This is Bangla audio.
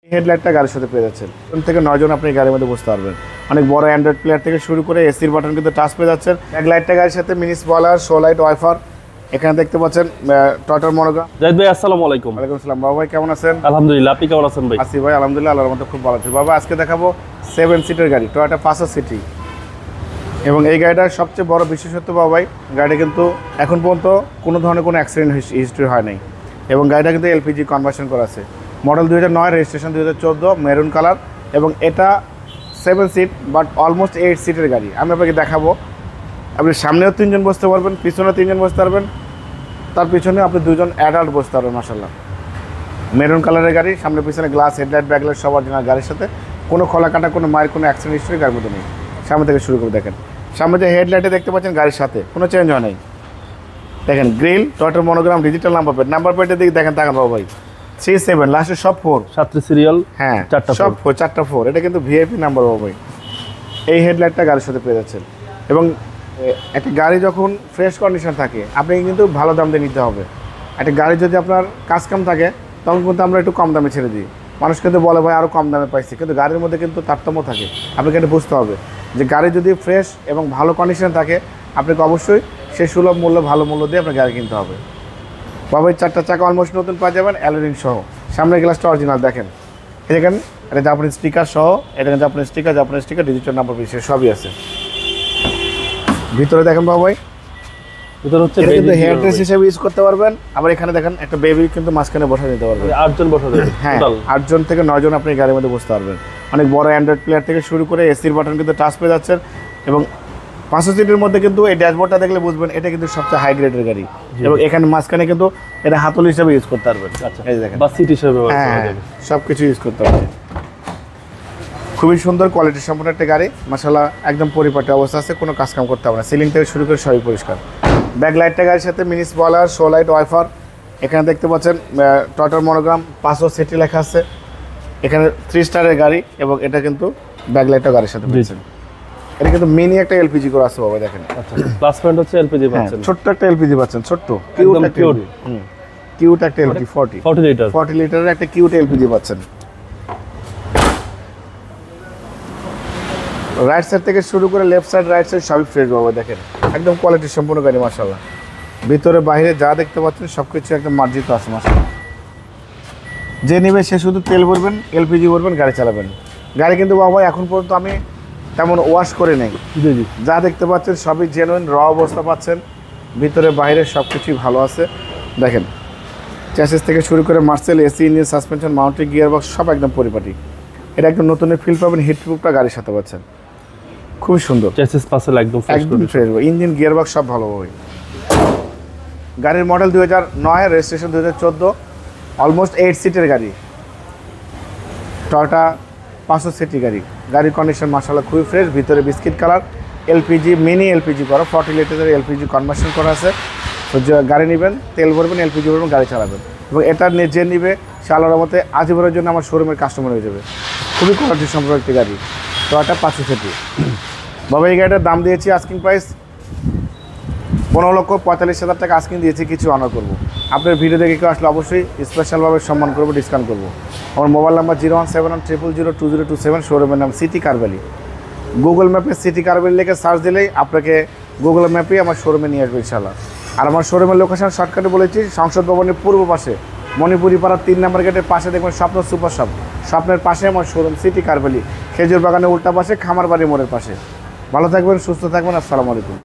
হেডলাইটটা গাড়ির সাথে পেয়ে যাচ্ছেন। 7 থেকে 9 জন আপনি গাড়ির মধ্যে বসতে পারবেন। অনেক বড় অ্যান্ড্রয়েড প্লেয়ার থেকে শুরু করে এসির বাটন কিন্তু টাচ পেয়ে যাচ্ছেন। ব্যাকলাইটটা গাড়ির সাথে mini spoiler, show light, wiper. এখানে দেখতে পাচ্ছেন টয়টার মনোগ্রাম। জাহিদ ভাই আসসালামু আলাইকুম। ওয়ালাইকুম আসসালাম। বাবা ভাই কেমন আছেন? আলহামদুলিল্লাহ, আপনি কেমন আছেন ভাই? আছি ভাই, আলহামদুলিল্লাহ, আল্লাহর মতো খুব ভালো আছি। বাবা আজকে দেখাবো 7 সিটের গাড়ি, টয়োটা পাসো সিটি। এবং এই গাড়িটার সবচেয়ে বড় বিশেষত্ব বাবা ভাই, গাড়িটা কিন্তু এখন পর্যন্ত কোনো ধরনের কোনো অ্যাক্সিডেন্ট হিস্ট্রি হয় নাই। এবং গাড়িটা কিন্তু এলপিজি কনভার্সন করা আছে। Model 2009, registration 2014, maroon colour. এবং এটা 7 সিট বাট অলমোস্ট 8 সিটের গাড়ি। আমি আপনাকে দেখাবো। আপনি সামনেও 3 জন বসতে পারবেন, পিছনেও 3 জন বসতে পারবেন, তার পিছনে আপনি 2 জন অ্যাডাল্ট বসতে পারবেন। মাশাআল্লাহ, মেরুন কালারের গাড়ি, সামনে পিছনে গ্লাস, হেডলাইট, ব্যাকলাইট সব অরিজিনাল গাড়ির সাথে। কোনো খোলা কাটা, কোনো মায়ের কোনো অ্যাক্সিডেন্ট হিস্ট্রি গাড়ির মধ্যে নেই। সামনে থেকে শুরু করে দেখেন, সামনে যে হেডলাইটে দেখতে পাচ্ছেন গাড়ির সাথে কোনো চেঞ্জ হয় নাই। দেখেন গ্রিল, টয়োটার মনোগ্রাম, ডিজিটাল নাম্বার প্লেটের দিকে দেখেন, তাকান বাবা ভাই। 37 লাস্টে সব 4, 7 সিরিয়াল। হ্যাঁ সব 4টা 4। এটা কিন্তু ভিআইপি নাম্বার বাবা ভাই। এই হেডলাইটটা গাড়ির সাথে পেয়ে যাচ্ছেন। এবং একটা গাড়ি যখন ফ্রেশ কন্ডিশন থাকে, আপনি কিন্তু ভালো দাম দিয়ে নিতে হবে। একটা গাড়ি যদি আপনার কাজ কাম থাকে, তখন কিন্তু আমরা একটু কম দামে ছেড়ে দিই। মানুষ কিন্তু বলে ভাই আরও কম দামে পাইছি, কিন্তু গাড়ির মধ্যে কিন্তু তারতম্য থাকে। আপনাকে এটা বুঝতে হবে যে গাড়ি যদি ফ্রেশ এবং ভালো কন্ডিশন থাকে, আপনাকে অবশ্যই সে সুলভ মূল্য, ভালো মূল্য দিয়ে আপনার গাড়ি কিনতে হবে। বাবাই 4টা চাকা অলমোস্ট নতুন পাওয়া যাবেন, অ্যালোরিং সহ। সামনের গ্লাসটা অরিজিনাল দেখেন, দেখেন এটা জাপানি স্টিকার সহ। এটা জাপানি স্টিকার, ডিজিটাল নাম্বার প্লেট সবই আছে। ভিতরে দেখেন বাবাই, ভিতরে হচ্ছে কিন্তু হেয়ার ড্রেস হিসেবে ইউজ করতে পারবেন। আবার এখানে দেখেন একটা বেবি কিন্তু মাঝখানে বসা দিতে পারবেন। 8 জন বসা যাবে। হ্যাঁ, 8 জন থেকে 9 জন আপনি গাড়ির মধ্যে বসতে পারবেন। অনেক বড় অ্যান্ড্রয়েড প্লেয়ার থেকে শুরু করে এসির বাটন কিন্তু টাচ পেয়ে যাচ্ছেন। এবং 500 সিটের মধ্যে কিন্তু এই ড্যাশবোর্ডটা দেখলে বুঝবেন এটা কিন্তু সবচেয়ে হাই গ্রেডের গাড়ি। এবং এখানে মাঝখানে কিন্তু এটা হাতল হিসেবে ইউজ করতে পারবেন। আচ্ছা, এই দেখেন, বা সিট হিসেবে হ্যাঁ সব কিছু ইউজ করতে পারবেন। খুবই সুন্দর কোয়ালিটি সম্পন্ন একটা গাড়ি। মাশাআল্লাহ, একদম পরিপাটি অবস্থা আছে, কোনো কাজ কাম করতে হবে না। সিলিং থেকে শুরু করে সবই পরিষ্কার। ব্যাকলাইটটা গাড়ির সাথে mini spoiler, show light, wiper. এখানে দেখতে পাচ্ছেন টয়োটার মনোগ্রাম, পাসো সিটি লেখা আছে। এখানে 3 স্টারের গাড়ি। এবং এটা কিন্তু ব্যাকলাইটটা গাড়ির সাথে পেয়েছেন। এটা কিন্তু মিনি একটা এলপিজি করে আছে বাবা, দেখেন। আচ্ছা, প্লাস পয়েন্ট হচ্ছে এলপিজি পাচ্ছেন। ছোট্ট একটা এলপিজি পাচ্ছেন, ছোট্ট একদম কিউট। কিউট একটা এলপিজি, 40 লিটারের একটা কিউট এলপিজি পাচ্ছেন। রাইট সাইড থেকে শুরু করে লেফট সাইড, রাইট সাইড সবই ফ্রেশ বাবা, দেখেন একদম কোয়ালিটি সম্পূর্ণ গাড়ি। মাশাআল্লাহ, ভিতরে বাইরে যা দেখতে পাচ্ছেন সব কিছু একদম মার্জিত আছে। মাশাআল্লাহ, যে নেবে সে শুধু তেল ভরবেন, এলপিজি ভরবেন, গাড়ি চালাবেন। গাড়ি কিন্তু বাবা এখন পর্যন্ত আমি তেমন ওয়াশ করে নেই। জি জি, যা দেখতে পাচ্ছেন সবই জেনুইন, র অবস্থা পাচ্ছেন। ভিতরে বাইরে সব কিছুই ভালো আছে। দেখেন চ্যাসিস থেকে শুরু করে Marcel, AC, engine, suspension, mounting, gear box সব একদম পরিপাটি। এটা একদম নতুনের ফিল পাবেন। হিট প্রুফটা গাড়ির সাথে পাচ্ছেন, খুবই সুন্দর। চেসিস পাসেল একদম ফ্রেশ। ইঞ্জিন, গিয়ার বক্স সব ভালো হবে। গাড়ির মডেল 2009, রেজিস্ট্রেশন 2014, অলমোস্ট 8 সিটের গাড়ি, টয়োটা পাসো সিটি গাড়ি। গাড়ির কন্ডিশন মাশাআল্লাহ খুবই ফ্রেশ। ভিতরে biscuit colour, LPG, mini LPG করা, 40 লিটারের এলপিজি কনভার্সন করা আছে। তো গাড়ি নেবেন, তেল ভরবেন, এলপিজি ভরবেন, গাড়ি চালাবেন। এবং এটা যে নিবে সে আল্লাহর মতে আজীবনের জন্য আমার শোরুমের কাস্টমার হয়ে যাবে। খুবই কোয়ালিটি সম্পর্ক একটি গাড়ি, টয়োটা পাসো সিটি। বাবা এই গাড়িটার দাম দিয়েছি আস্কিং প্রাইস 15,45,000 টাকা আস্কিং দিয়েছি, কিছু অনার করবো। আপনার ভিডিও দেখে কেউ আসলে অবশ্যই স্পেশালভাবে সম্মান করবো, ডিসকাউন্ট করবো। আমার মোবাইল নাম্বার 01710002027, শোরুমের নাম সিটি কার ভ্যালি। গুগল ম্যাপে সিটি কার ভ্যালি লিখে সার্চ দিলেই আপনাকে গুগল ম্যাপেই আমার শোরুমে নিয়ে আসবে ইনশাআল্লাহ। আর আমার শোরুমের লোকেশন শর্টকাটে বলেছি, সংসদ ভবনের পূর্ব পাশে মণিপুরি পাড়া 3 নম্বর গেটের পাশে দেখবেন স্বপ্ন সুপার শপ। স্বপ্নের পাশে আমার শোরুম সিটি কার ভ্যালি, খেজুর বাগানের উল্টা পাশে, খামার বাড়ি মোড়ের পাশে। ভালো থাকবেন, সুস্থ থাকবেন। আসসালামু আলাইকুম।